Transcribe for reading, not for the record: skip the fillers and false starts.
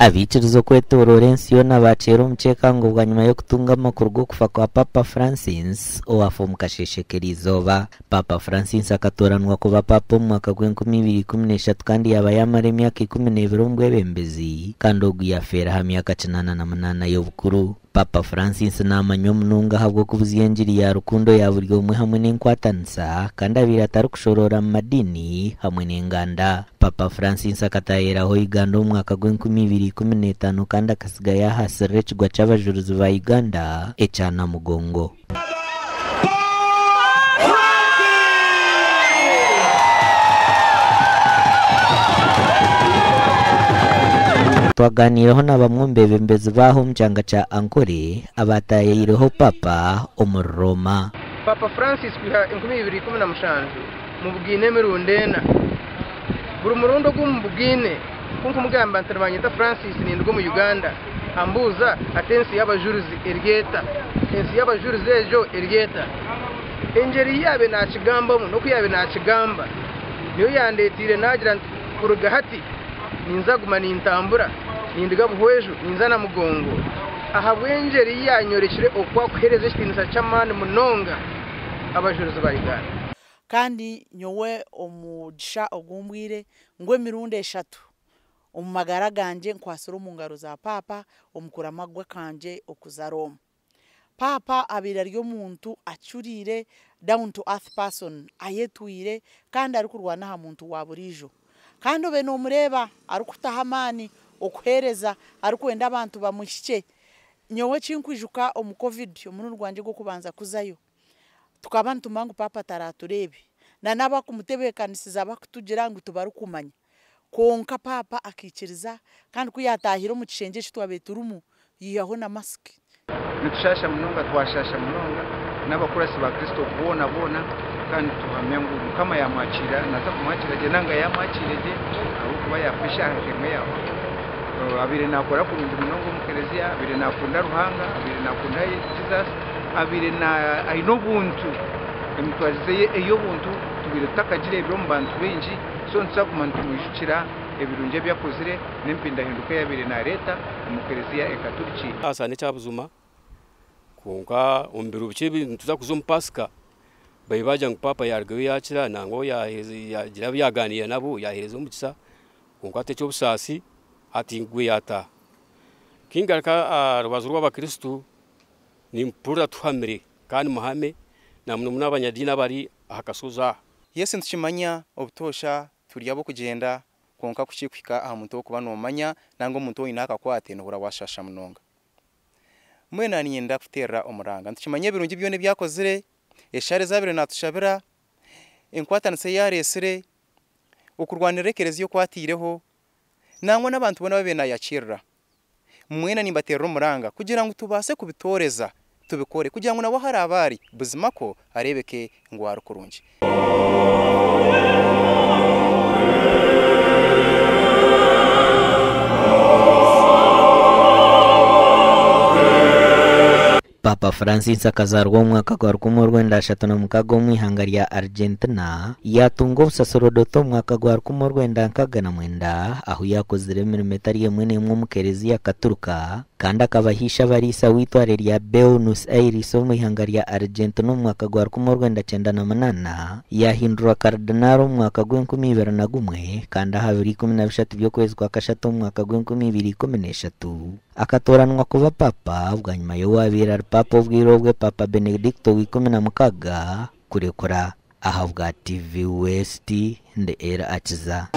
abicirizo kwetorora ensiyona bacera omuceeka ngo bwa nyuma yo kutunga amakuru go kufa kwa Papa Francis owafa omu kasheshekera izoba. Papa Francis akatoranwa kuba papa omu mwaka gw'2013 kandi yaba yamara emyaka 12 omu bwebembezi kandi ogu yafeera ha myaka 88 y'obukuru. Papa Francis namanywa munonga habwo kubuza enjiri ya rukundo ya buri omwe hamwe n'enkwatanisa kandi abiri atari kushorora mu madini hamwe n'enganda. Papa Francis akatayeraho Uganda omu mwaka gw'2015 kandi akasiga yahasirira ekigwa ky'abajuruzi ba Uganda ekya Namugongo. Twaganiraho na bamwe mu bebembezi baho mu cyanga cya Ankole abatayireho Papa omu Roma. Papa Francis kwiha 2015 mu bugine mirundena buri murundo gw'umubugine kunko mugamba ntarabanyita Francis nindgo mu Uganda ambuza atensi y'abajuruzi ergeta ensi y'abajuruzi ejo ergeta engeri yabe nakigamba no kuyabe nakigamba niyo yandetire nagira kuruga hati ninza gumana intambura nindiga buhwejo ninza na mugongo aha bwengeri yanyorekire okwa kuhereza ikintu cy'amani munonga abajuruzi ba Uganda kandi nyowe omugisha ogumbwire ngwe mirundi 3 omumagara ganje nkwasira mu ngaro za Papa omukuramagwe kanje okuza Roma. Papa abira ryo muntu acurire down to earth person ayetwire kandi ari kurwana ha muntu wa burijo kandi obe no mureba ari kutahamani okuhereza ari kwenda abantu bamushike nyowe chinkwijuka omu covid omuntu rwanje go kubanza kuzayo tukabantu mangu Papa taraturebe na naba kumutebekanisiza bakutugira ngo tubaru kumanya konka Papa akikiriza kandi kuyatahira mu kishenge kitwabeturumu yiyaho na mask nitushasha munonga twashasha munonga n'abakurasi ba Kristo bona kandi tuhamya ngo kama yamwakira naza kumwakira je nanga yamwakireje aho kuba yafisha nkeme yaho abire nakora kurundu munongo mu Kereziya abire nakunda Ruhanga abire nakunda Jesus abire na ainobuntu emitwaziye eyo buntu tubire takagire ibyo mu bantu benji so nsa kumantumishikira ebirunje byakozire nempinda hinduka yabire na leta mu Kereziya ekaturici asane cyabuzuma kunga umbiru bice tuza kuzum Pasika bayibaja ngo Papa yargawe yakira nango yagira byaganiye nabo yahereza umukisa kunga atecyo busasi ati ngwe yata kingaraka rubazo rw'abakristo ni mpura twamire kandi muhame na muno n'abanyadini bari ahakasoza Yesu ntukimanya obutosha turiyabo kugenda konka kukikwika aha muntu okuba nomanya nango muntu inaka kwate no washasha munonga mwena niyenda kutera omuranga ntukimanye birungi byone byakozire eshare zabire natushabira enkwatanise yaresire okurwanira Kereziya kwatireho nangwa n'abantu bona babena yakirira mwena nimbatera omuranga kugira ngo tubase kubitoreza tubikore kugira ngo nabo hari abari buzima ko arebeke ngo warukurungi. Papa Francis akazarwa mu mwaka gwa 1936 mu ihanga rya Argentina yatunga ubusasorodoto mu mwaka gwa 1949 aho yakozire imirimo itari yemwe n'imwe mu Kereziya Katuruka kandi akabahisha barisa witware rya Buenos Aires mu ihanga rya Argentina mu mwaka gwa 1998 yahindura Cardinal mu mwaka gwa 2021 kandi aha 2013 byo kwezi kwa kashatu mu mwaka gwa 2013 akatoranwa kuba Papa bwa nyuma yo wabira Papa ubwirobwe Papa Benedicto w'16 kurekura ahabwa TV West nde era akiza.